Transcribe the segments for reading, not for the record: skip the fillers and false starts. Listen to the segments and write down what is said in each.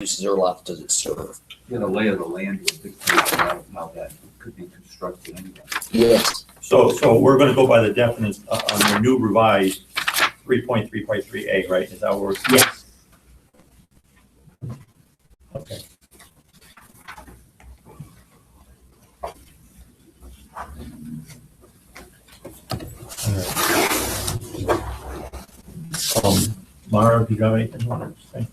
uses or lots does it serve? Yeah, the lay of the land would dictate how that could be constructed anyway. Yes. So we're gonna go by the definition on the new revised 3.3.3A, right? Is that what we're? Yes. Okay. All right. Mara, do you have anything you want to say?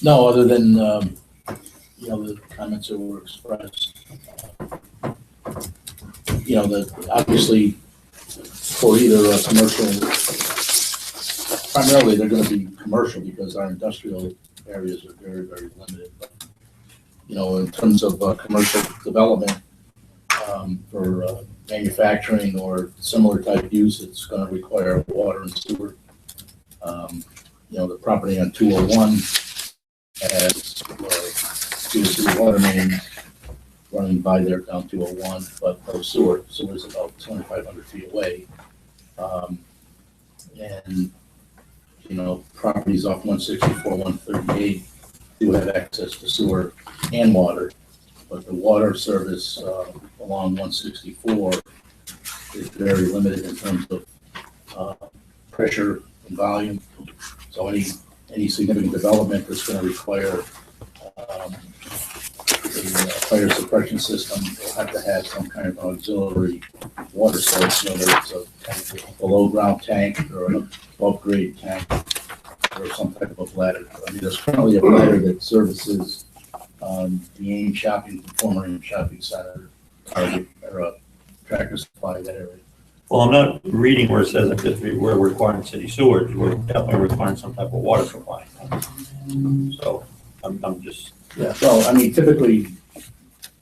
No, other than, the comments that were expressed. Obviously, for either a commercial, primarily they're gonna be commercial because our industrial areas are very, very limited. But, in terms of, commercial development, for, manufacturing or similar type use, it's gonna require water and sewer. The property on 201 has two or three water mains running by there down 201, but no sewer. Sewer's about 2,500 feet away. And properties off 164, 138 do have access to sewer and water, but the water service along 164 is very limited in terms of pressure and volume. So any significant development that's going to require a fire suppression system will have to have some kind of auxiliary water source, whether it's a below ground tank or an above grade tank or some type of a bladder. I mean, there's currently a bladder that services the AIM shopping, former AIM shopping center, Target, or Tractor Supply, that area. Well, I'm not reading where it says that we're requiring city sewage, we're definitely requiring some type of water supply. So I'm just, yeah. Well, I mean, typically,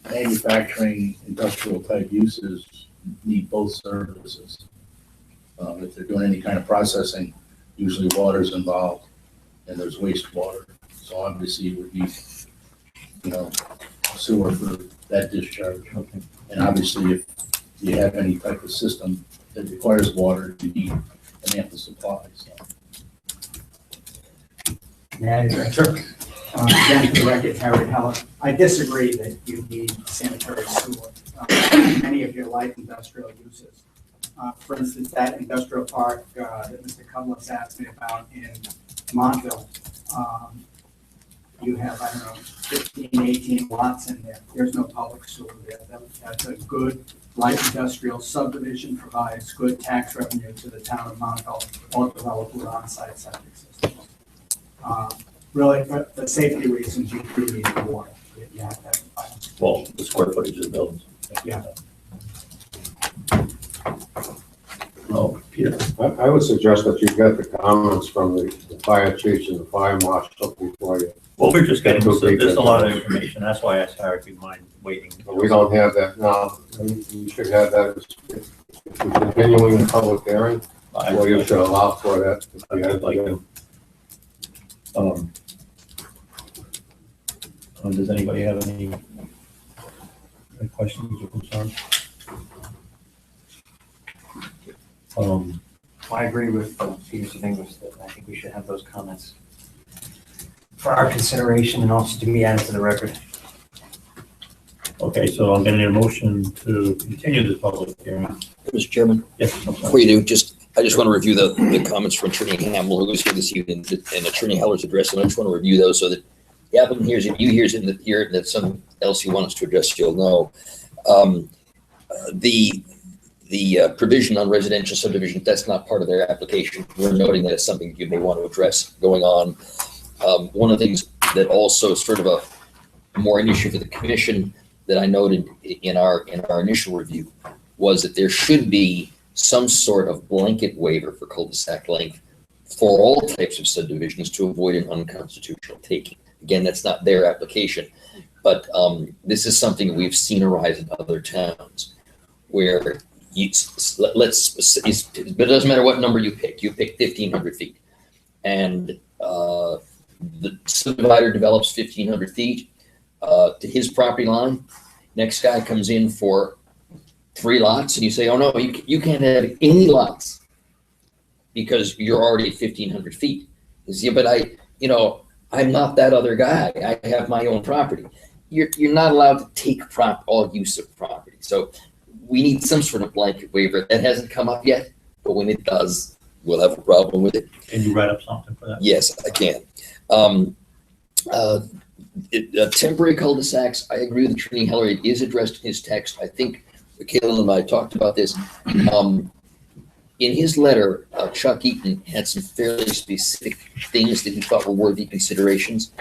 manufacturing, industrial type uses need both services. If they're doing any kind of processing, usually water's involved and there's wastewater. So obviously it would be, sewer for that discharge. Okay. And obviously if you have any type of system that requires water, you need an ample supply. So. Sure. Again, for the record, Harry Heller. I disagree that you need sanitary sewer. Many of your light industrial uses. For instance, that industrial park that Mr. Cutlass asked me about in Montville, you have, 15, 18 lots in there. There's no public sewer there. That's a good light industrial subdivision, provides good tax revenue to the town of Montville, all developed with on-site septic systems. Really, for the safety reasons, you do need the water. You have to have the fire. Well, the square footage of the buildings. Yeah. Oh, Peter. I would suggest that you get the comments from the fire chiefs and the fire marshal before you. Well, we're just getting, there's a lot of information. That's why I asked Harry if you'd mind waiting. We don't have that now. You should have that. If you're continuing the public hearing, well, you should allow for that. I'd like to. Does anybody have any questions or concerns? I agree with Peter's English that I think we should have those comments for our consideration and also to be added to the record. Okay, so I'm getting a motion to continue this public hearing. Mr. Chairman, Yes. before you do, I just want to review the comments from Attorney Hamill, who was here this evening, and Attorney Heller's address, and I just want to review those so that the applicant hears it, you hears it, and hear that something else you want us to address, you'll know. The provision on residential subdivision, that's not part of their application. We're noting that it's something you may want to address going on. One of the things that also sort of a more an issue for the commission that I noted in our initial review was that there should be some sort of blanket waiver for cul-de-sac length for all types of subdivisions to avoid an unconstitutional taking. Again, that's not their application, but this is something we've seen arise in other towns where but it doesn't matter what number you pick 1,500 feet, and the subdivider develops 1,500 feet to his property line. Next guy comes in for 3 lots, and you say, oh no, you can't have any lots because you're already at 1,500 feet. He says, yeah, but I'm not that other guy. I have my own property. You're not allowed to take all use of property. So we need some sort of blanket waiver. That hasn't come up yet, but when it does, we'll have a problem with it. Can you write up something for that? Yes, I can. Temporary cul-de-sacs, I agree with Attorney Heller. It is addressed in his text. I think Michaela and I talked about this. In his letter, Chuck Eaton had some fairly specific things that he thought were worthy considerations,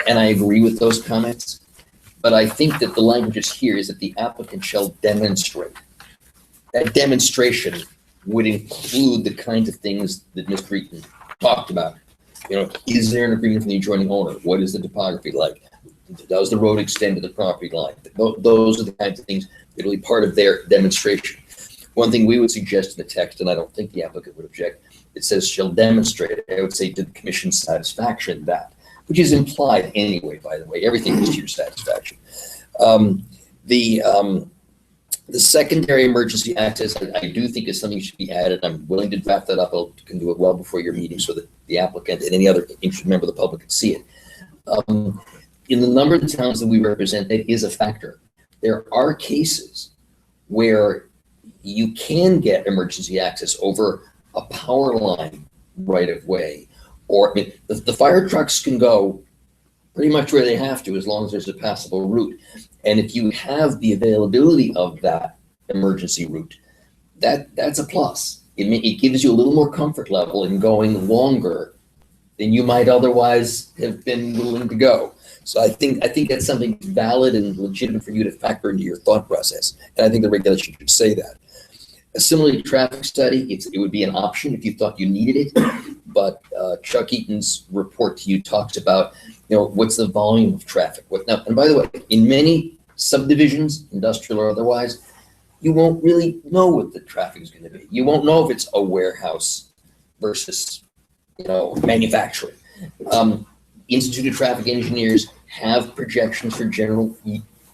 and I agree with those comments. But I think that the language is here is that the applicant shall demonstrate. That demonstration would include the kinds of things that Mr. Eaton talked about. You know, is there an agreement from the adjoining owner? What is the topography like? Does the road extend to the property line? Those are the kinds of things that will be part of their demonstration. One thing we would suggest in the text, and I don't think the applicant would object, it says shall demonstrate. I would say to the commission's satisfaction that, which is implied anyway, by the way. Everything is to your satisfaction. The secondary emergency access, I do think is something that should be added. I'm willing to draft that up. I can do it well before your meeting so that the applicant and any other interested member of the public can see it. In the number of the towns that we represent, that is a factor. There are cases where you can get emergency access over a power line right of way, or I mean, the fire trucks can go pretty much where they have to as long as there's a passable route. And if you have the availability of that emergency route, that's a plus. It gives you a little more comfort level in going longer than you might otherwise have been willing to go. So I think that's something valid and legitimate for you to factor into your thought process. And I think the regulation should say that. A similar traffic study, it would be an option if you thought you needed it. But Chuck Eaton's report to you talks about, you know, what's the volume of traffic? Now, and by the way, in many subdivisions, industrial or otherwise, you won't really know what the traffic is going to be. You won't know if it's a warehouse versus, you know, manufacturing. Institute of Traffic Engineers have projections for general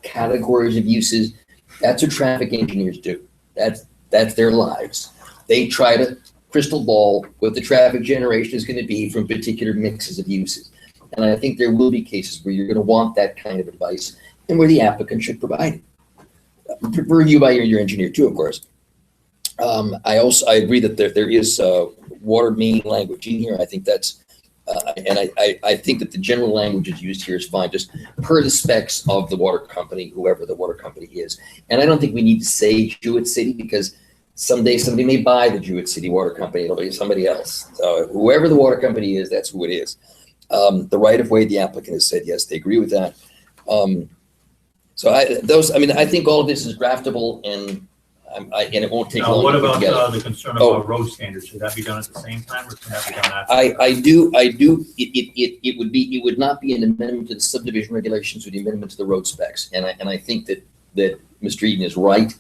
categories of uses. That's what traffic engineers do. That's their lives. They try to crystal ball what the traffic generation is going to be from particular mixes of uses. And I think there will be cases where you're going to want that kind of advice and where the applicant should provide it. Review by your engineer too, of course. I agree that there is water main language in here. I think that's, and I think that the general language is used here is fine, just per the specs of the water company, whoever the water company is. And I don't think we need to say Jewett City because someday somebody may buy the Jewett City Water Company. It'll be somebody else. So whoever the water company is, that's who it is. The right of way, the applicant has said yes, they agree with that. I think all of this is draftable and it won't take Now, long. what to put about together. the concern about road standards? Should that be done at the same time or can that be done after? I do. It would not be an amendment to the subdivision regulations, or the amendment to the road specs. And I think that Mr. Eaton is right,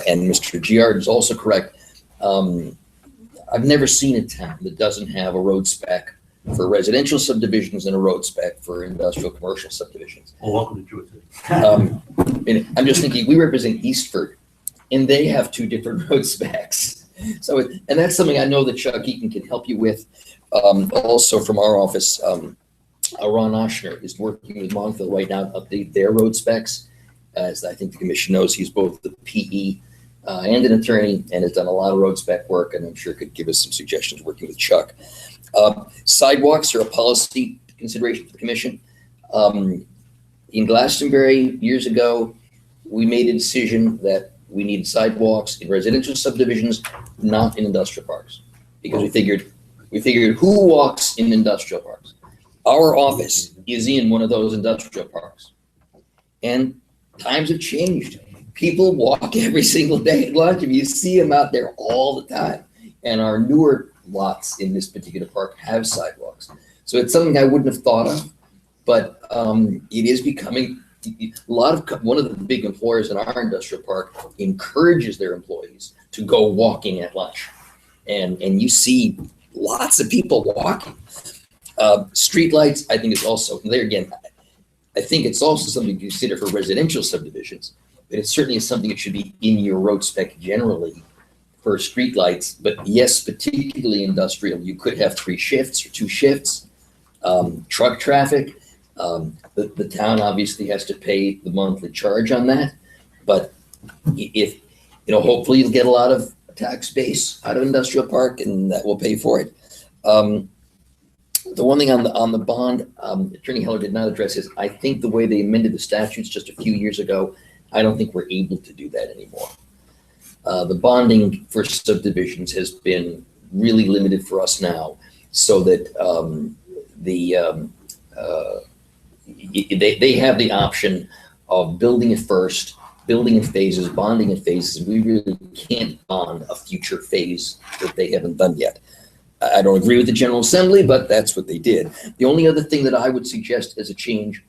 and Mr. Giard is also correct. I've never seen a town that doesn't have a road spec for residential subdivisions and a road spec for industrial commercial subdivisions. Well, welcome to Jewett City. And I'm just thinking, we represent Eastford, and they have two different road specs. So, and that's something I know that Chuck Eaton can help you with. Also from our office, Ron Oshner is working with Montville right now to update their road specs. As I think the commission knows, he's both the PE and an attorney and has done a lot of road spec work, and I'm sure could give us some suggestions working with Chuck. Sidewalks are a policy consideration for the commission. In Glastonbury years ago, we made a decision that we needed sidewalks in residential subdivisions, not in industrial parks, because we figured who walks in industrial parks? Our office is in one of those industrial parks, and times have changed. People walk every single day at lunch. You see them out there all the time, and our newer lots in this particular park have sidewalks. So it's something I wouldn't have thought of, but it is becoming one of the big employers in our industrial park encourages their employees to go walking at lunch. And you see lots of people walking. Streetlights, I think, is also, there again, I think it's also something to consider for residential subdivisions, but it certainly is something that should be in your road spec generally for streetlights. But yes, particularly industrial, you could have 3 shifts or 2 shifts. Truck traffic, the town obviously has to pay the monthly charge on that. But if, hopefully you'll get a lot of tax base out of industrial park and that will pay for it. The one thing on the bond, Attorney Heller did not address is, I think the way they amended the statutes just a few years ago, I don't think we're able to do that anymore. The bonding for subdivisions has been really limited for us now, so that they have the option of building it first, building in phases, bonding in phases. We really can't bond a future phase that they haven't done yet. I don't agree with the General Assembly, but that's what they did. The only other thing that I would suggest as a change,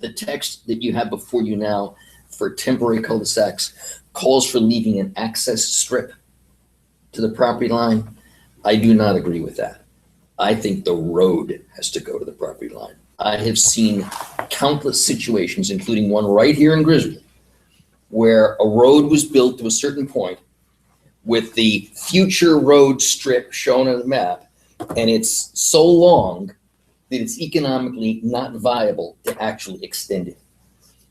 the text that you have before you now for temporary cul-de-sacs calls for leaving an access strip to the property line. I do not agree with that. I think the road has to go to the property line. I have seen countless situations, including one right here in Grizzly, where a road was built to a certain point with the future road strip shown on the map, and it's so long that it's economically not viable to actually extend it.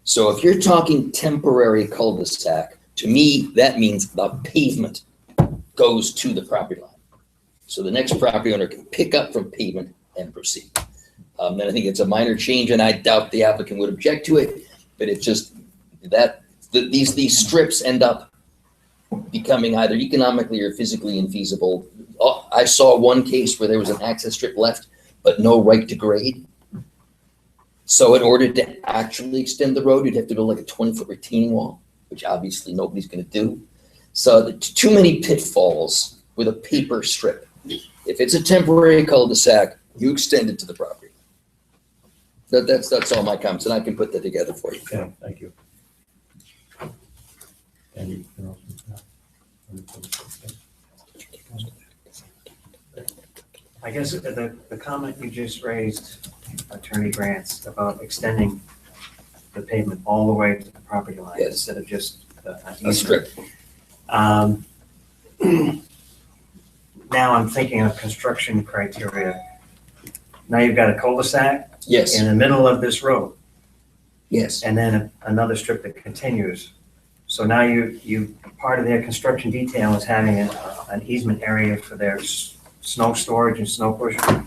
So if you're talking temporary cul-de-sac, to me, that means the pavement goes to the property line. So the next property owner can pick up from pavement and proceed. And I think it's a minor change, and I doubt the applicant would object to it, but it's just that these strips end up becoming either economically or physically infeasible. I saw one case where there was an access strip left, but no right to grade. So in order to actually extend the road, you'd have to build like a 20-foot retaining wall, which obviously nobody's going to do. So too many pitfalls with a paper strip. If it's a temporary cul-de-sac, you extend it to the property. That's all my comments, and I can put that together for you. Okay, thank you. Anything else? I guess the comment you just raised, Attorney Grants, about extending the pavement all the way to the property line Yes. instead of just an A easement. strip. Now I'm thinking of construction criteria. Now you've got a cul-de-sac Yes, in the middle of this road, yes. and then another strip that continues. So now you part of their construction detail is having an easement area for their snow storage and snow pusher.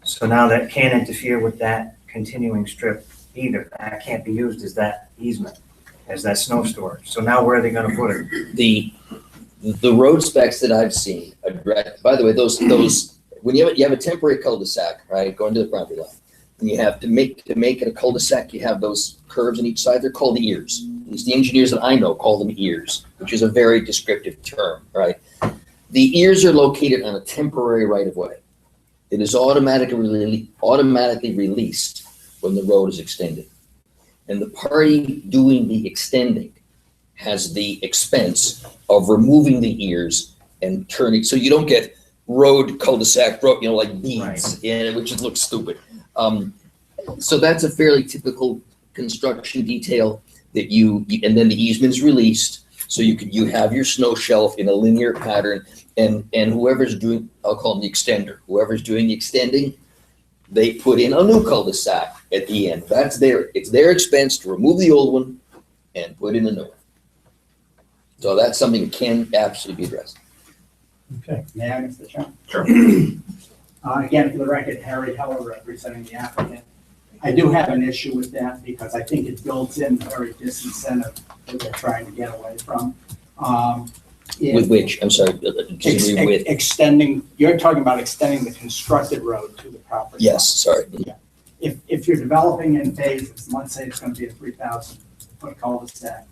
So now that can't interfere with that continuing strip either. That can't be used as that easement, as that snow storage. So now where are they gonna put it? The road specs that I've seen, by the way, those when you have a temporary cul-de-sac, right, going to the property line, and you have to make it a cul-de-sac, you have those curves on each side. They're called the ears. At least the engineers that I know call them ears, which is a very descriptive term, right? The ears are located on a temporary right-of-way. It is automatically released when the road is extended. And the party doing the extending has the expense of removing the ears and turning, so you don't get road cul-de-sac, like beads, which just looks stupid. So that's a fairly typical construction detail that and then the easement is released, so you have your snow shelf in a linear pattern, and whoever's doing, I'll call them the extender, whoever's doing the extending, they put in a new cul-de-sac at the end. It's their expense to remove the old one and put in a new one. So that's something that can absolutely be addressed. Okay. May I, Mr. Chairman? Sure. Again, for the record, Harry Heller representing the applicant. I do have an issue with that because I think it builds in the very disincentive that they're trying to get away from. With which, I'm sorry, disagree with, Extending, you're talking about extending the constructed road to the property. yes, sorry. If you're developing in phases, let's say it's gonna be a 3,000-foot cul-de-sac,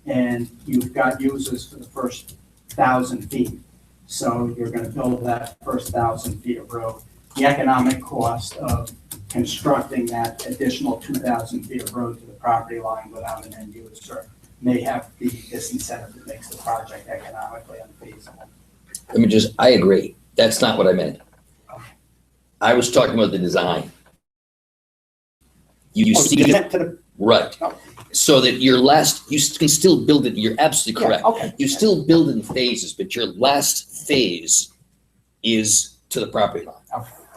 and you've got users for the first 1,000 feet, so you're gonna build that first 1,000 feet of road. The economic cost of constructing that additional 2,000 feet of road to the property line without an end user may have the disincentive that makes the project economically unfeasible. I agree. That's not what I meant. I was talking about the design. You see, right. So that you can still build it, you're absolutely correct. Okay. You still build in phases, but your last phase is to the property line.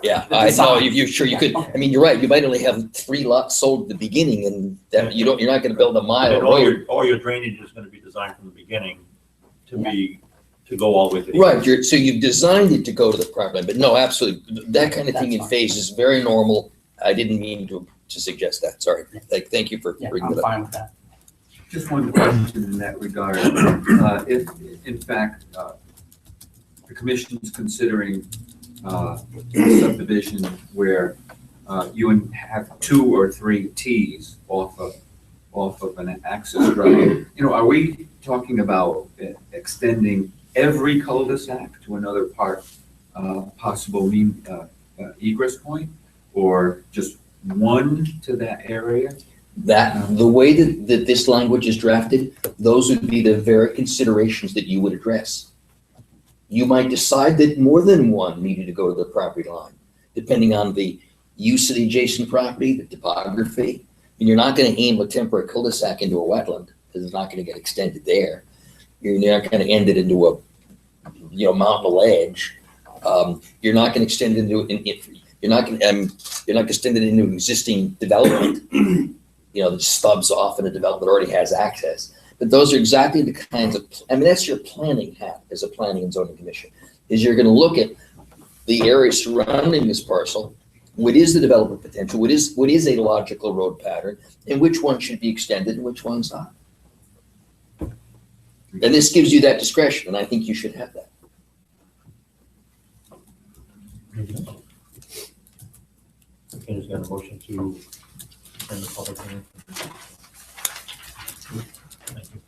Yeah, The I know, design. you sure you could, I mean, you're right, you might only have 3 lots sold at the beginning and that you're not gonna build a mile of And all road. all your drainage is gonna be designed from the beginning to go all the way to the. Right, so you've designed it to go to the property line, but no, absolutely, that kind of thing in That's fine. phases is very normal. I didn't mean to suggest that, sorry. Thank you for Yeah, bringing I'm that up. fine with that. Just one question in that regard. If, in fact, the commission's considering subdivision where you have 2 or 3 Ts off of an access drive, are we talking about extending every cul-de-sac to another possible egress point? Or just one to that area? The way that this language is drafted, those would be the very considerations that you would address. You might decide that more than one needed to go to the property line, depending on the use of the adjacent property, the topography. And you're not gonna aim a temporary cul-de-sac into a wetland, because it's not gonna get extended there. You're not gonna end it into a, mountain ledge. You're not gonna extend it you're not gonna extend it into existing development, that stubs off in a development that already has access. But those are exactly the kinds of, that's your planning hat as a planning and zoning commission, is you're gonna look at the area surrounding this parcel. What is the development potential? What is a logical road pattern? And which one should be extended and which one's not? And this gives you that discretion, and I think you should have that. Okay, there's got a motion to end the public hearing. Thank you.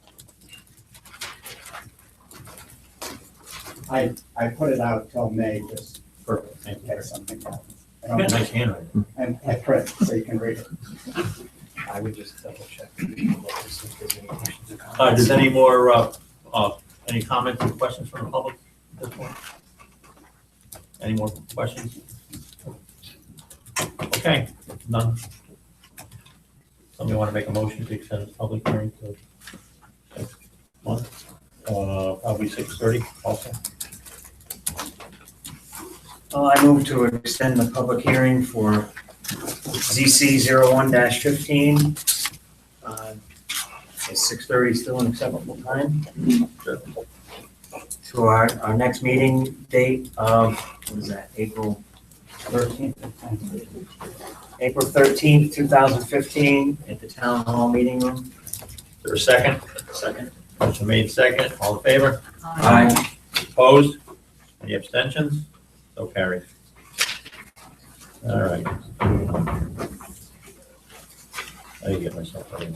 I put it out till May, just Perfect, thank in you. case something happens. You got nice handwriting. And I print, so you can read it. I would just double check. If there's any questions or comments. Does any more, any comments or questions from the public at this point? Any more questions? Okay, none. Somebody want to make a motion to extend the public hearing to 6:01? Probably 6:30 also. I move to extend the public hearing for ZC 01-15. Is 6:30 still an acceptable time? To our next meeting date of, what is that, April 13th? April 13th, 2015, at the Town Hall Meeting Room. Is there a second? Second. Motion made second. All in favor? Aye. Opposed? Any abstentions? So carried. All right. I get myself ready.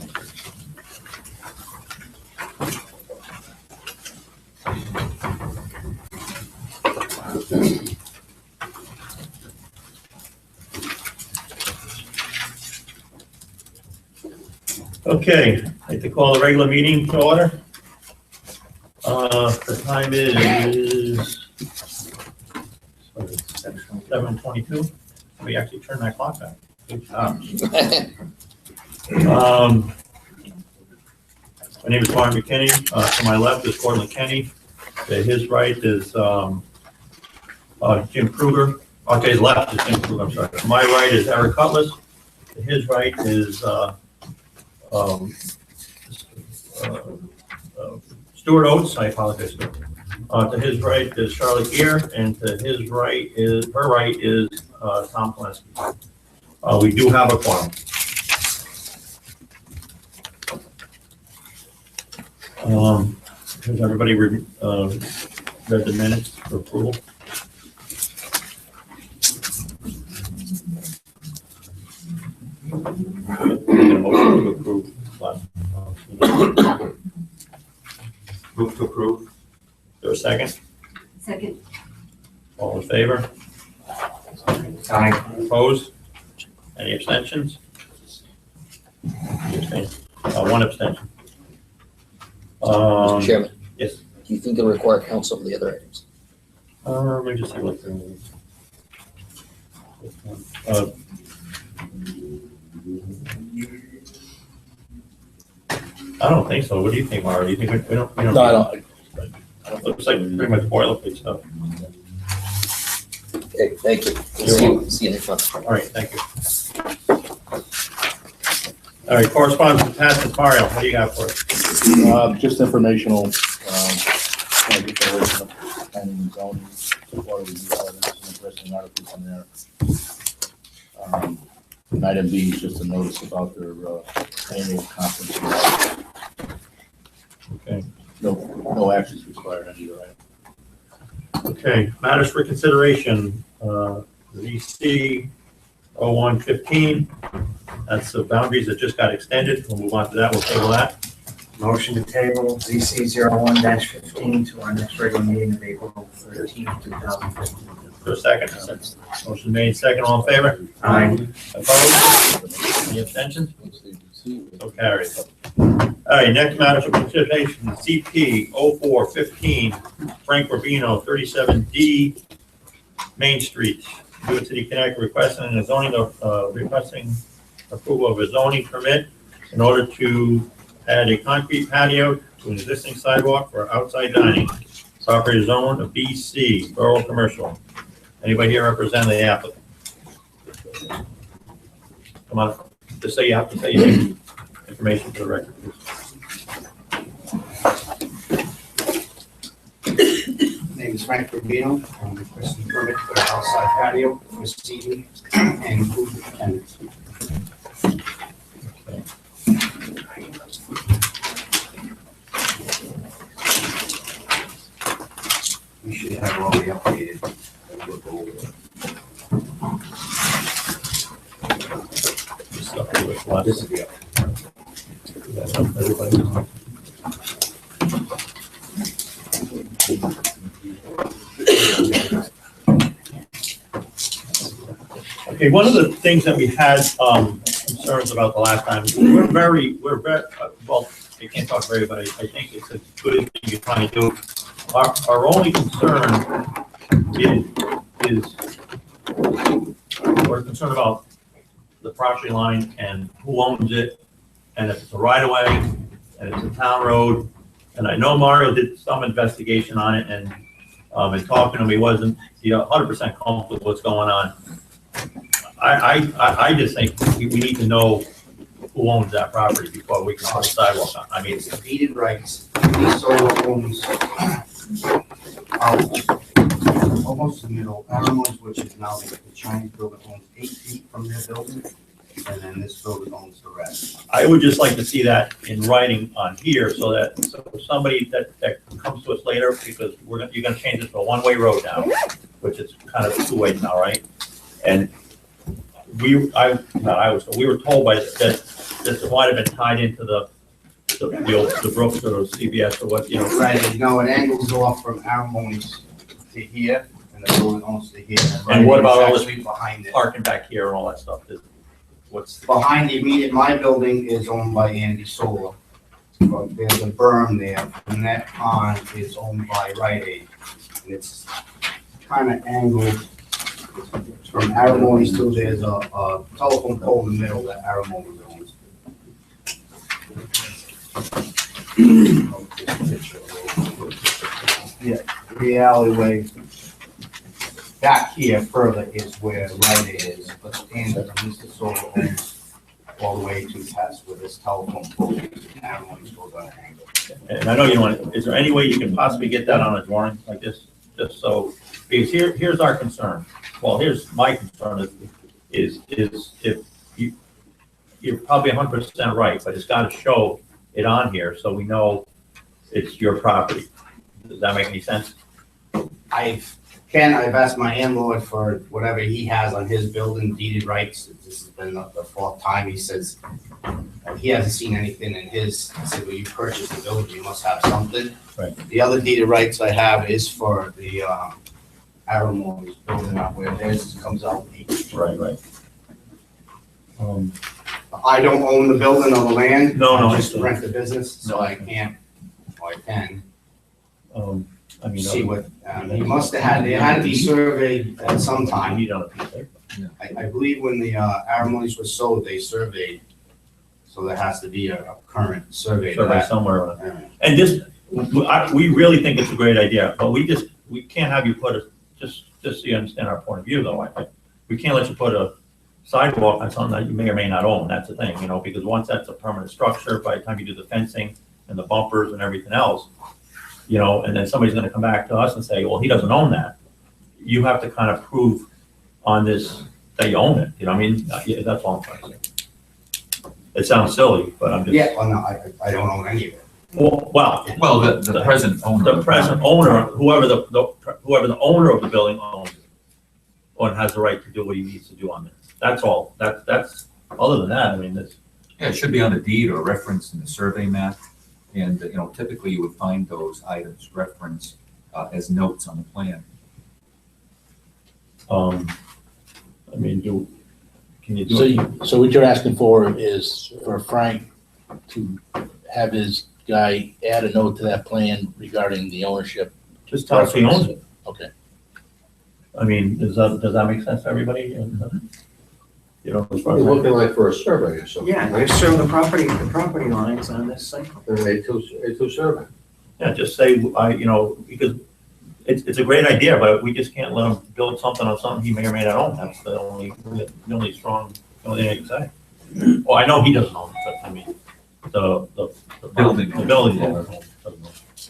Okay, I'd like to call the regular meeting to order. The time is 7:22. We actually turned that clock back. Good job. My name is Warren McKinney. To my left is Gordon Kenny. To his right is Jim Kruger. To his left is Jim Kruger, I'm sorry. To my right is Eric Cutlass. To his right is Stuart Oates. I apologize, Stuart. To his right is Charlotte Gear, and to his right is, her right is Tom Kleski. We do have a quorum. Has everybody read the minutes for approval? Get a motion to approve. Move to approve. Is there a second? Second. All in favor? Aye. Opposed? Any abstentions? Abstain. One abstention. Mr. Chairman, Yes. do you think it'll require counsel for the other items? Let me just see what they're. I don't think so. What do you think, Mara? Do you think we don't? We don't. No, I don't. Looks like pretty much boilerplate stuff. Okay, thank you. See you next month. All right, thank you. All right, correspondence with Pat Mario, what do you got for us? Just informational, trying to get the list of planning and zoning, before we do all this, some interesting articles in there. And item B is just a notice about their annual conference. Okay. No actions required on either item. Okay, matters for consideration, ZC 0115, that's the boundaries that just got extended, we'll move on to that, we'll table that. Motion to table ZC 01-15 to our next regular meeting of April 13th, 2015. For a second. Motion made, second, all in favor? Aye. Opposed? Any abstentions? So carried. All right, next matter for consideration, CP 0415, Frank Rubino, 37D Main Street, Dune City, Connecticut, requesting approval of a zoning permit in order to add a concrete patio to an existing sidewalk for outside dining. Operator zone of BC, Borough Commercial. Anybody here represent the applicant? Come on, just say you have to say your information for the record, please. Name is Frank Rubino. I'm requesting permit for the outside patio for seating and food attendance. We should have all the updated. This is the everybody. Okay, one of the things that we had concerns about the last time, we're very, well, I can't talk for everybody, I think it's a good thing you're trying to do. Our only concern is we're concerned about the property line and who owns it, and if it's a right of way, and it's a town road. And I know Mario did some investigation on it, and in talking to him, he wasn't 100% comfortable with what's going on. I just think we need to know who owns that property before we can put a sidewalk on. I mean, It's deeded rights. The solar owns almost the middle. Aramon's, which is now the Chinese building, owns 8 feet from their building, and then this building owns the rest. I would just like to see that in writing on here, so that somebody that comes to us later, because you're gonna change this to a one-way road now, which is kind of 2 ways now, right? And we were told by that this might have been tied into the Brooks or CBS or what, Right, it angles off from Aramon's to here, and the building owns to here. And what about all this Actually behind it? parking back here and all that stuff. What's Behind the immediate, my building is owned by Andy Solar. But there's a berm there, and that pond is owned by Rite Aid. And it's kind of angled from Aramon's to, there's a telephone pole in the middle that Aramon's owns. Yeah, the alleyway back here further is where Rite Aid is, but Mr. Solar owns all the way to past where this telephone pole is, and Aramon's goes on an angle. And I know you want, is there any way you can possibly get that on a drawing like this? Just so, because here's our concern. Well, here's my concern is if you're probably 100% right, but it's got to show it on here so we know it's your property. Does that make any sense? I've asked my landlord for whatever he has on his building deeded rights. This has been the 4th time. He says he hasn't seen anything in his. I said, well, you purchased the building, you must have something. Right. The other deeded rights I have is for the Aramon's building up where theirs comes out. Right. I don't own the building or the land. No, I I just understand. rent the business, so No, I can't, or I can I mean, see what, he must have had, they had to be surveyed at some time. you don't have to. I believe when the Aramon's was sold, they surveyed, so there has to be a current survey. to Survey that. somewhere on it. And we really think it's a great idea, but we can't have you put just just so you understand our point of view though, we can't let you put a sidewalk on something that you may or may not own, that's the thing, you know, because once that's a permanent structure, by the time you do the fencing and the bumpers and everything else, you know, and then somebody's gonna come back to us and say, well, he doesn't own that. You have to kind of prove on this that you own it, you know what I mean? Yeah, that's all I'm trying to say. It sounds silly, but I'm just. Yeah, well, no, I don't own any of it. Well, Well, the present owner. the present owner, whoever the owner of the building owns it, or has the right to do what he needs to do on it. That's all. That's, other than that, I mean, it's. Yeah, it should be on the deed or referenced in the survey map. And, you know, typically you would find those items referenced as notes on the plan. I mean, can you do So it? so what you're asking for is for Frank to have his guy add a note to that plan regarding the ownership? Just tell us he owns it. Okay. I mean, does that make sense to everybody? You know, as far You're as. looking like for a survey or something. Yeah, they show the property lines on this thing. An A2 survey. Yeah, just say, you know, because it's a great idea, but we just can't let him build something on something he may or may not own. That's the only thing I can say. Well, I know he doesn't own it, but I mean, the Building. The building owner doesn't own it.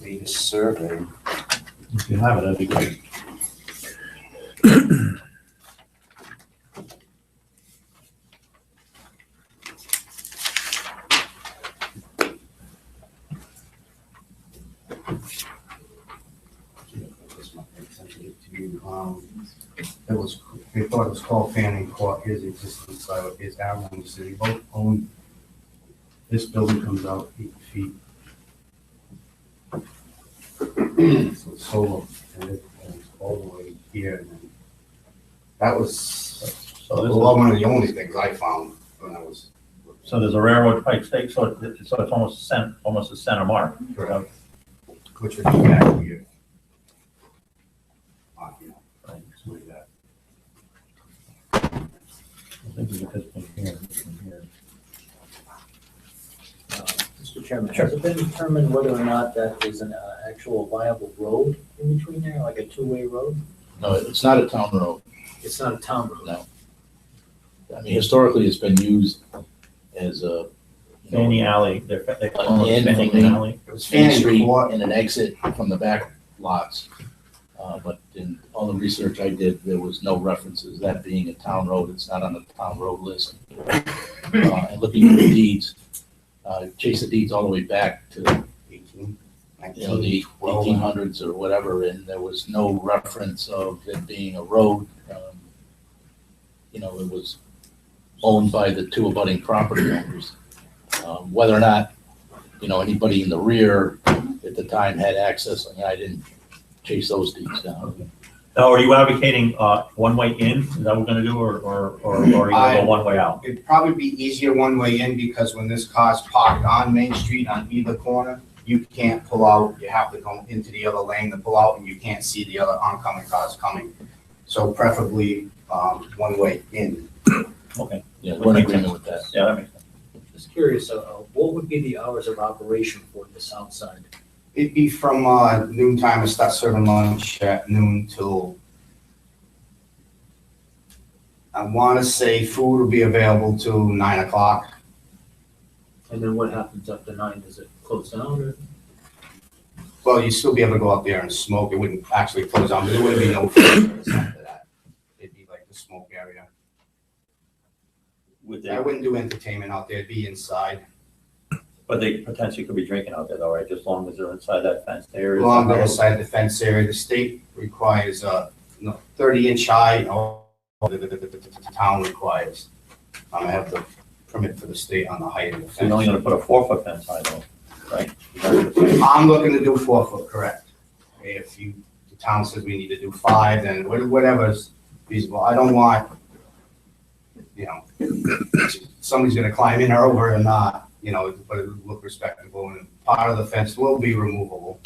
The survey. If you have it, that'd be great. It was, they thought it was called Fanning Court, his existing site is Avalon City, both own. This building comes out 8 feet. So it's solar, and it goes all the way here, and then, that was, So one of the only things I found when I was. so there's a railroad pike stake, so it's almost a center mark. Correct. Which would be back here. You know, Right. so like that. I think we could just from here, from here. Mr. Chairman, has it been determined whether or not that is an actual viable road in between there, like a two-way road? No, it's not a town road. It's not a town road. No. I mean, historically, it's been used as a, you know, Fanny Alley, they call it And Fanny Fanny. Alley. It was Main Fanning Street Court. and an exit from the back lots. But in all the research I did, there was no references, that being a town road, it's not on the town road list. And looking at the deeds, chase the deeds all the way back to, 18, you know, the 1800s or whatever, and there was no reference of it being a road. You know, it was owned by the two abutting property owners. Whether or not, you know, anybody in the rear at the time had access, and I didn't chase those deeds down. Now, are you advocating, one-way in? Is that what we're gonna do, or are you gonna go one way out? It'd probably be easier one way in, because when this car's parked on Main Street on either corner, you can't pull out, you have to go into the other lane to pull out, and you can't see the other oncoming cars coming. So preferably, one way in. Okay, Yeah, we're in agreement with that. yeah, that makes sense. Just curious, what would be the hours of operation for the south side? It'd be from noon time, to start serving lunch at noon till, I want to say food will be available till 9 o'clock. And then what happens after 9? Does it close down or? Well, you'd still be able to go out there and smoke. It wouldn't actually close down, but there wouldn't be no food service after that. It'd be like the smoke area. I wouldn't do entertainment out there. It'd be inside. But they potentially could be drinking out there though, right? Just as long as they're inside that fenced area. Along the inside the fence area, the state requires 30-inch high, or the town requires. I have the permit for the state on the height of the So you're only fence. gonna put a 4-foot fence high though, right? I'm looking to do 4 foot, correct. If the town says we need to do 5, then whatever's feasible. I don't want, you know, somebody's gonna climb in or over or not, you know, but it would look respectable, and part of the fence will be removable.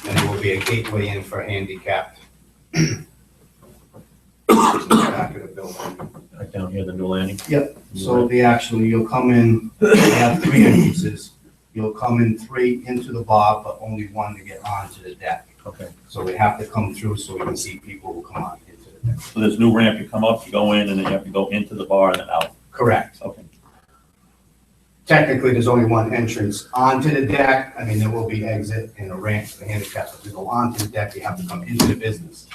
And it will be a gateway in for handicapped. In the back of the building. Right down here, the new landing. So you'll come in, they have 3 entrances. You'll come in 3 into the bar, but only 1 to get onto the deck. Okay. So we have to come through so we can see people who come on into the deck. So there's new ramp, you come up, you go in, and then you have to go into the bar and then out. Correct. Okay. Technically, there's only 1 entrance onto the deck. I mean, there will be exit and a ramp for the handicapped, but to go onto the deck, you have to come into the business,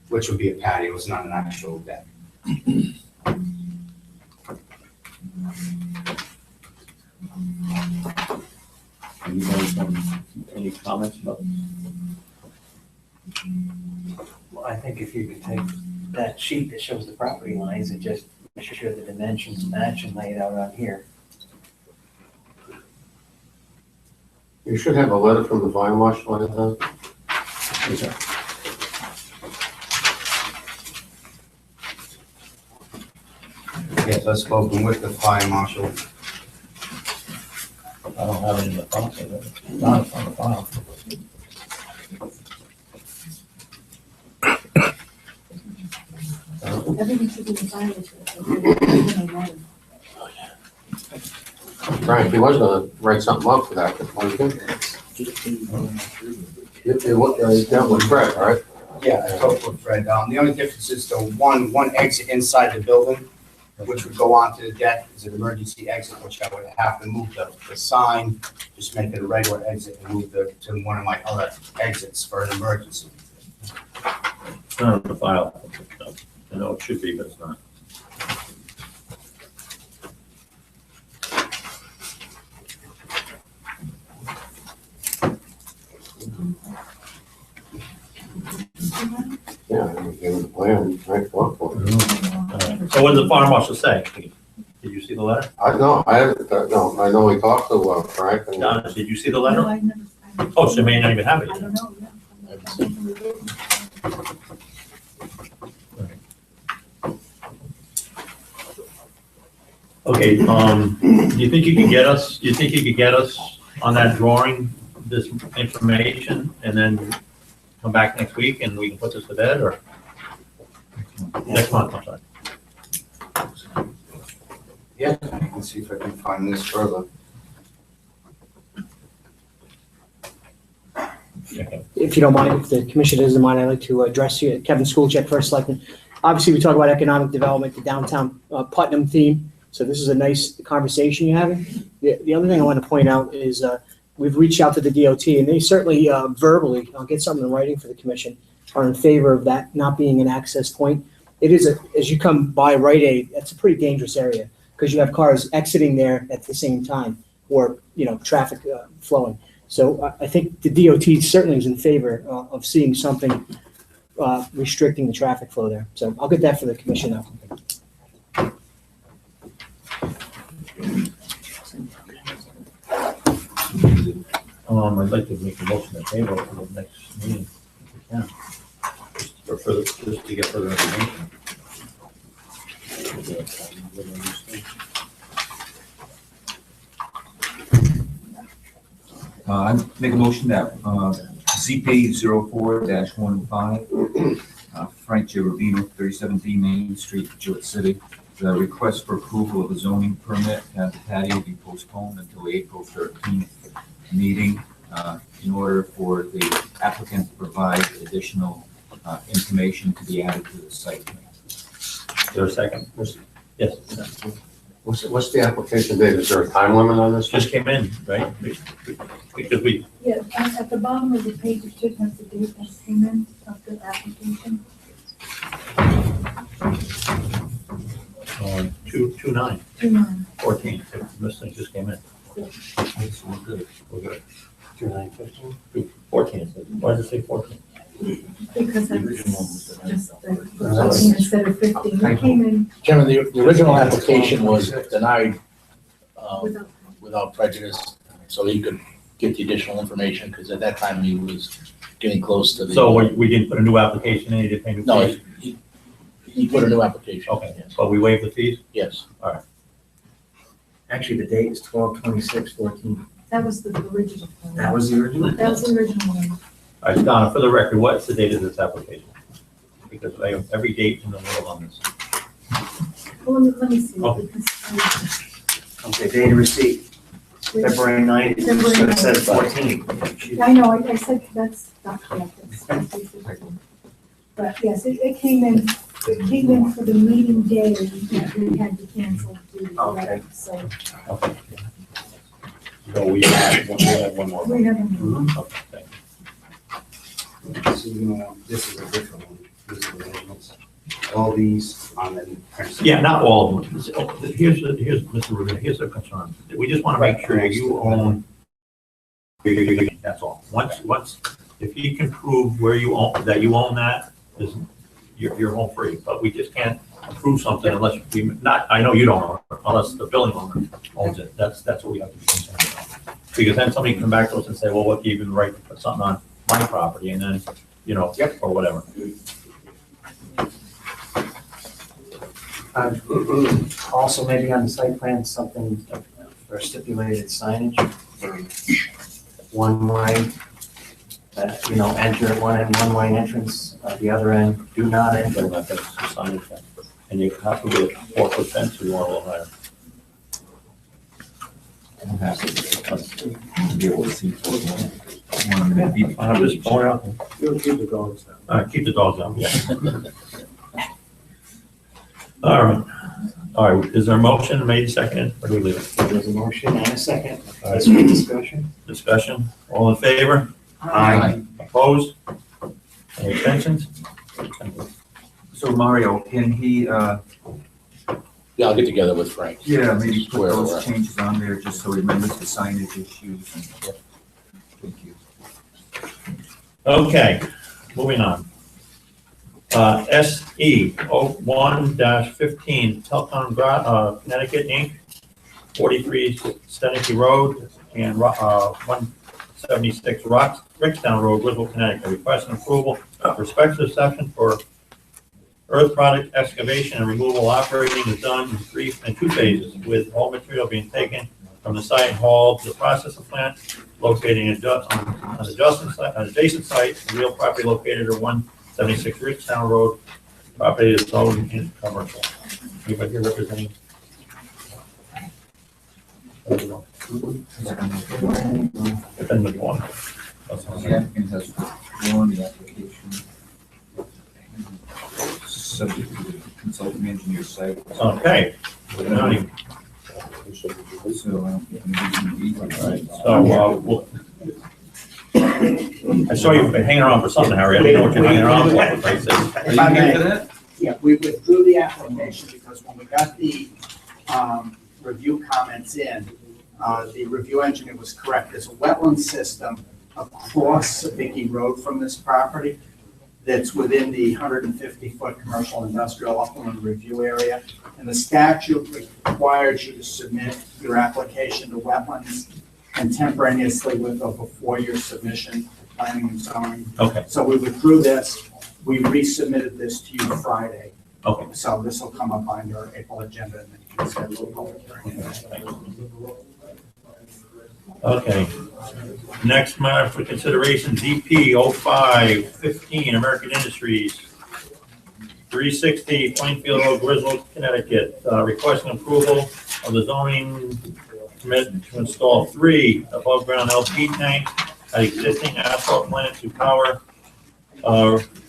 which would be a patio, it's not an actual deck. Any comments about? Well, I think if you could take that sheet that shows the property lines and just make sure the dimensions match and lay it out on here. You should have a letter from the fire marshal on that. Yes, I've spoken with the fire marshal. I don't have it in the file, so it's not on the file. Everything should be decided. Frank, he was gonna write something up for that, wasn't he? You dealt with Fred, right? Yeah, I talked with Fred. The only difference is the one exit inside the building, which would go onto the deck, is an emergency exit, which I would have to move the sign, just make it a regular exit and move to one of my other exits for an emergency. It's not on the file. I know it should be, but it's not. Yeah, he gave him the plan, right, look for it. All right. So what did the fire marshal say? Did you see the letter? I know we talked to Frank and. Donna, did you see the No, letter? I never. Oh, so you may not even have it I yet. don't know, yeah. Okay, do you think you could get us on that drawing, this information, and then come back next week and we can put this to bed, or? Next month, I'm sorry. Yeah, I can see if I can find this further. Okay. If you don't mind, if the commission doesn't mind, I'd like to address you, Kevin Schoolcheck, First Selectman. Obviously, we talk about economic development, the downtown Putnam theme, so this is a nice conversation you're having. The other thing I want to point out is we've reached out to the DOT, and they certainly verbally, I'll get something in writing for the commission, are in favor of that not being an access point. It is, as you come by Rite Aid, that's a pretty dangerous area, because you have cars exiting there at the same time, or, traffic flowing. So I think the DOT certainly is in favor of seeing something restricting the traffic flow there. So I'll get that for the commission now. I'd like to make a motion to table for the next meeting, if we can. Just to get further information. I make a motion that ZP 04-15, Frank Girovino, 37D Main Street, Jewett City. The request for approval of a zoning permit to have the patio be postponed until April 13th meeting in order for the applicant to provide additional information to be added to the site plan. Is there a second? Yes. What's the application date? Is there a time limit on this? Just came in, right? Because we, Yeah, at the bottom of the page, it should have the date that came in of the application. 2/9, 2/9. 14, this thing just came in. It's all good. We're good. 2/9/15. 14, why does it say 14? Because that's just the 14 instead of 15. It came in Chairman, the original application was denied without. without prejudice, so he could get the additional information, because at that time he was getting close to the. So we didn't put a new application in, he didn't pay new No, fees? he put a new application. Okay, Yes. but we waived the fees? Yes. Actually, the date is 12/26/14. That was the original one. That was the original? That was the original one. All right, Donna, for the record, what's the date of this application? because I have every date in the middle on this. Well, let me see, Oh. because Okay, date of receipt, February 9th, February so it 9th. says 14. I know, I said that's not correct. It's 15. But yes, it came in for the meeting day, we had to cancel the, Okay. so So we have one more. we haven't. Okay, thank you. So, this is a different one. These are the originals. All these on the. Yeah, not all of them. Here's, Mr. Rubin, here's the concern. We just want to make sure you own, that's all. Once, if you can prove where you own, that you own that, you're home free. But we just can't approve something unless we, not, I know you don't own it, unless the building owner owns it. That's what we have to be concerned about. Because then somebody can come back to us and say, well, what gave you the right to put something on my property? And then, or whatever. Also, maybe on the site plan, something for stipulated signage for one way, enter at one end, one way entrance, the other end, do not enter. But that's the signage thing. And you have to be a 4-foot fence or you want a little higher. I'm just going out. You'll keep the dogs down. Keep the dogs out, yeah. All right, is there a motion made second, or do we leave it? There's a motion and a second. All right. Discussion. Discussion, all in favor? Aye. Opposed? Any abstentions? So Mario, can he, Yeah, I'll get together with Frank. maybe put Square those away. changes on there just so he remembers the signage issues and. Thank you. Okay, moving on. SE 01-15, Telcon Connecticut, Inc., 43 Stenicky Road and 176 Rickstown Road, Wiswell, Connecticut, requesting approval for special exception for earth product excavation and removal. Operating is done in 2 phases, with all material being taken from the site and hauled to the processing plant located on an adjacent site. The real property located at 176 Rickstown Road. Property is owned in commercial. Anybody here representing? Depending on. That's all. The applicant has withdrawn the application. Subject to the consulting engineer site. Okay. So, I don't think we can read it. So, I saw you hanging around for something, Harry. I didn't know what you're hanging around for. for Christ's sake. Are you here for that? Yeah, we withdrew the application because when we got the review comments in, the review engineer was correct. There's a wetland system across Vicky Road from this property that's within the 150-foot commercial industrial upland review area. And the statute requires you to submit your application to wetlands contemporaneously with a 4-year submission, planning and zoning. Okay, So we withdrew this. We resubmitted this to you Friday. okay. So this will come up on your April agenda and then you can schedule a public hearing. Okay. Next matter for consideration, DP 05-15, American Industries, 360 Plainfield Road, Griswold, Connecticut, requesting approval of the zoning permit to install 3 above-ground LP tanks at existing asphalt plant to power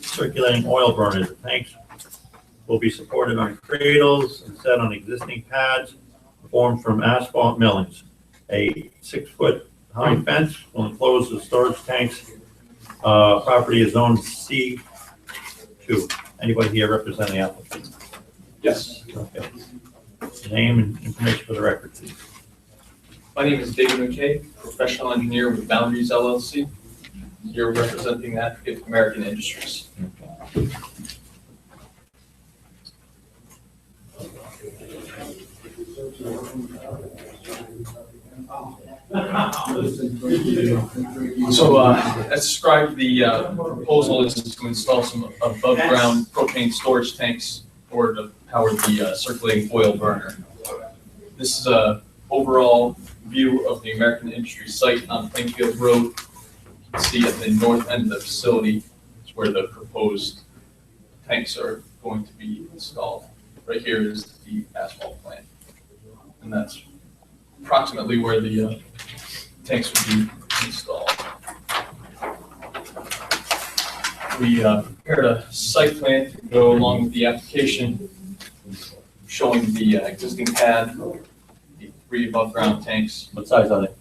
circulating oil burners. The tanks will be supported on cradles and set on existing pads formed from asphalt millings. A 6-foot high fence will enclose the storage tanks. Property is zone C2. Anybody here representing the applicant? Yes, Okay. Name and information for the record, please. my name is David McKay, professional engineer with Boundaries LLC. You're representing the applicant, American Industries. So, as described, the proposal is to install some above-ground propane storage tanks or to power the circulating oil burner. This is a overall view of the American Industry site on Plainfield Road. You can see at the north end of the facility is where the proposed tanks are going to be installed. Right here is the asphalt plant. And that's approximately where the tanks would be installed. We prepared a site plan to go along with the application, showing the existing pad, the 3 above-ground tanks. What size are they?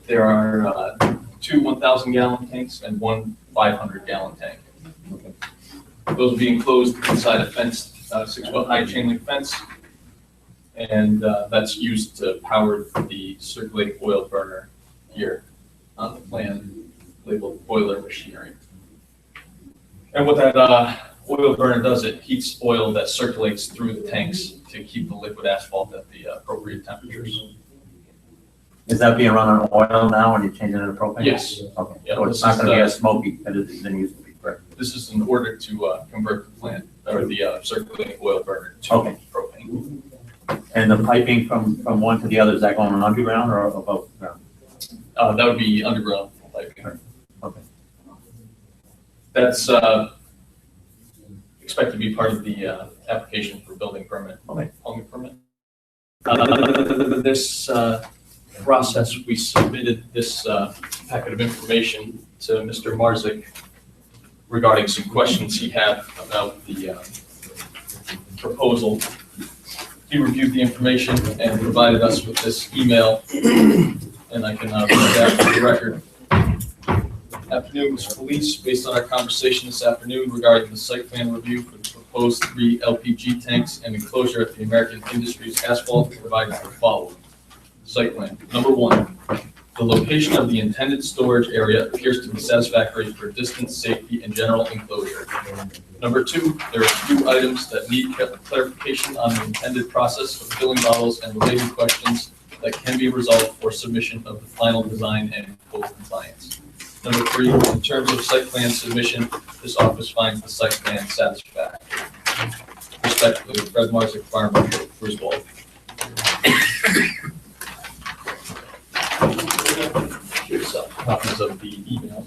There are 2 1,000-gallon tanks and 1 500-gallon tank. Okay. Those will be enclosed inside a fenced 6-foot-high chain link fence, and that's used to power the circulating oil burner here on the plan labeled boiler machinery. And what that oil burner does, it heats oil that circulates through the tanks to keep the liquid asphalt at the appropriate temperatures. Is that being run on oil now, and you're changing it to propane? Yes. Okay, Yeah, so it's this not is gonna be the- as smoky as it than it used to be, correct? This is in order to convert the plant, or the circulating oil burner to Okay. propane. And the piping from one to the other, is that going underground or above ground? That would be underground piping. Okay. That's expected to be part of the application for building permit, Okay. home permit. This process, we submitted this packet of information to Mr. Marzick regarding some questions he had about the proposal. He reviewed the information and provided us with this email, and I can read that for the record. Afternoon, Mr. Police, based on our conversation this afternoon regarding the site plan review for the proposed 3 LPG tanks and enclosure at the American Industries Asphalt, provided the following. Site plan. Number 1, the location of the intended storage area appears to be satisfactory for distance, safety, and general enclosure. Number 2, there are a few items that need clarification on the intended process of filling bottles and related questions that can be resolved for submission of the final design and full compliance. Number 3, in terms of site plan submission, this office finds the site plan satisfactory. Respectfully, Fred Marzick, Fire Marshal, Griswold. Here's copies of the email.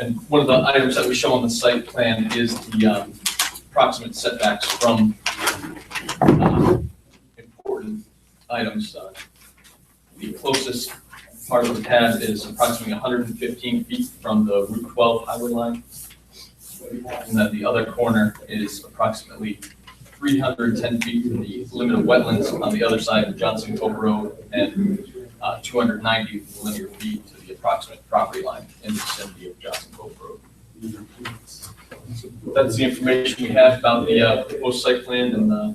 And one of the items that we show on the site plan is the approximate setbacks from important items. The closest part of the pad is approximately 115 feet from the Route 12 highway line. And then the other corner is approximately 310 feet from the limit of wetlands on the other side of Johnson Cove Road, and 290 linear feet to the approximate property line in the vicinity of Johnson Cove Road. That's the information we have about the proposed site plan and the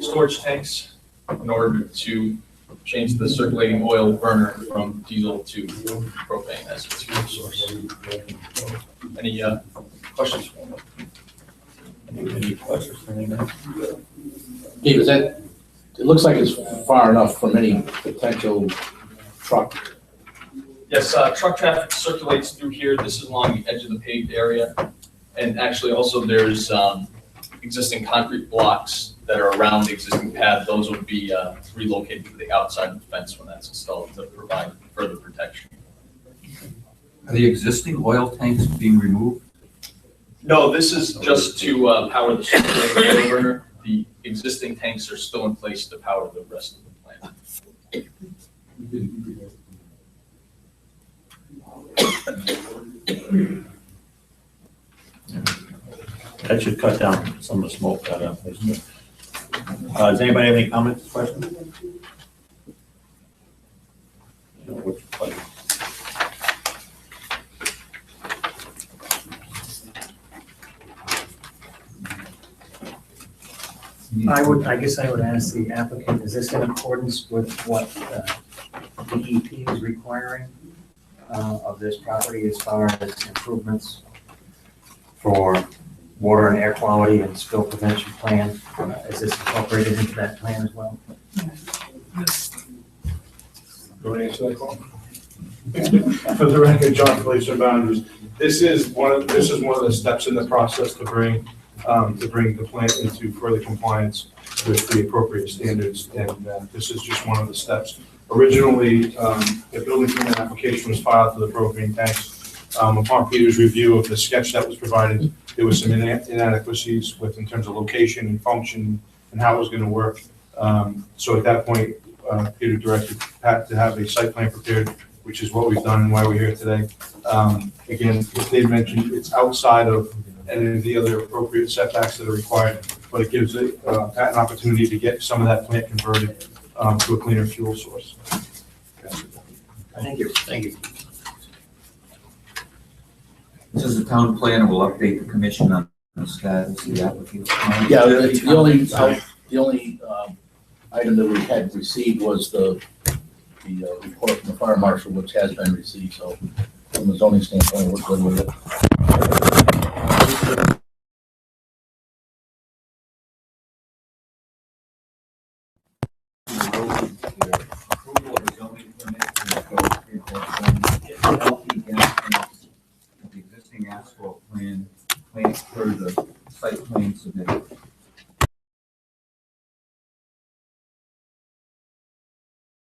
storage tanks in order to change the circulating oil burner from diesel to propane as its fuel source. Any questions? Any questions for me now? Dave, is that, it looks like it's far enough from any potential truck. Yes, truck traffic circulates through here. This is along the edge of the paved area. And actually also there's existing concrete blocks that are around the existing pad. Those will be relocated to the outside of the fence when that's installed to provide further protection. Are the existing oil tanks being removed? No, this is just to power the circulating oil burner. The existing tanks are still in place to power the rest of the plant. That should cut down some of the smoke that does anybody have any comments, questions? I guess I would ask the applicant, is this in accordance with what DEP is requiring of this property as far as improvements for water and air quality and spill prevention plan? Is this incorporated into that plan as well? Go ahead and answer that call. For the record, John Felicia Boundaries. This is one of the steps in the process to bring the plant into further compliance with the appropriate standards, and this is just one of the steps. Originally, the building permit application was filed for the propane tanks Upon Peter's review of the sketch that was provided, there was some inadequacies with in terms of location and function and how it was gonna work. So at that point, Peter directed Pat to have a site plan prepared, which is what we've done and why we're here today. Again, as Dave mentioned, it's outside of any of the other appropriate setbacks that are required, but it gives Pat an opportunity to get some of that plant converted to a cleaner fuel source. Thank you. Thank you. Says the town planner will update the commission on the status of the application. Yeah, the only item that we had received was the report from the fire marshal, which has been received, so from the zoning standpoint, we're good with it. Approval of the zoning permit for the LP gas tanks, the existing asphalt plant per the